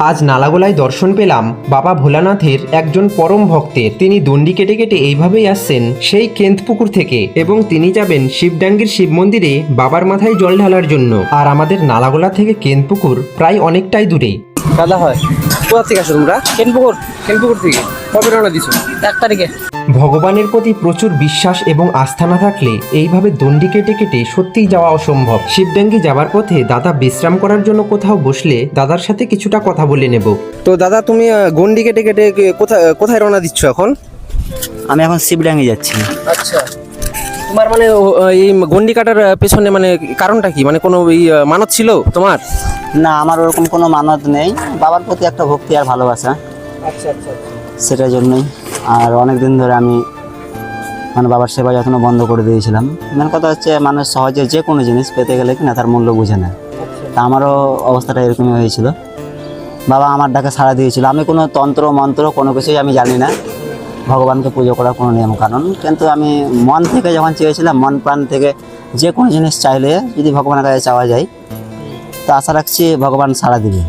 আজ নালাগোলায় দর্শন পেলাম বাবা ভোলানাথের একজন পরম ভক্তের। তিনি দণ্ডি কেটে কেটে এইভাবেই আসছেন সেই কেন্দ্রপুকুর থেকে, এবং তিনি যাবেন শিবডাঙ্গির শিব মন্দিরে বাবার মাথায় জল ঢালার জন্য। আর আমাদের নালাগোলা থেকে কেন্দ্রপুকুর প্রায় অনেকটাই দূরে। দাদা হয় কোথা থেকে আসো তোমরা? কেনপুকুর থেকে কবে রওনা দিছো? 1 তারিখে। ভগবানের প্রতি প্রচুর বিশ্বাস এবং আস্থা না থাকলে এইভাবে দণ্ডি কেটে কেটে সত্যিই যাওয়া অসম্ভব। শিবডাঙ্গি যাবার পথে দাদা বিশ্রাম করার জন্য কোথাও বসলে দাদার সাথে কিছুটা কথা বলে নেব। তো দাদা তুমি গন্ডি কেটে কেটে কোথায় রওনা দিচ্ছ এখন? আমি এখন শিবডাঙ্গি যাচ্ছি। আচ্ছা, তোমার মানে এই গন্ডি কাটার পেছনে মানে কারণটা কি? মানে কোনো মানত ছিল তোমার? না, আমার ওরকম কোনো মানত নেই, বাবার প্রতি একটা ভক্তি আর ভালোবাসা, আচ্ছা আচ্ছা সেটার জন্যই। আর অনেক দিন ধরে আমি মানে বাবার সেবা যত্ন বন্ধ করে দিয়েছিলাম। মেন কথা হচ্ছে মানুষ সহজে যে কোনো জিনিস পেতে গেলে কিনা তার মূল্য বুঝে না। তা আমারও অবস্থাটা এরকমই হয়েছিল। বাবা আমার ডাকে সাড়া দিয়েছিল। আমি কোনো তন্ত্র মন্ত্র কোনো কিছুই আমি জানি না, ভগবানকে পুজো করার কোনো নিয়ম কানুন, কিন্তু আমি মন থেকে যখন চেয়েছিলাম, মন প্রাণ থেকে যে কোনো জিনিস চাইলে যদি ভগবানের কাছে চাওয়া যায়, তো আশা রাখছি ভগবান সাড়া দিবে।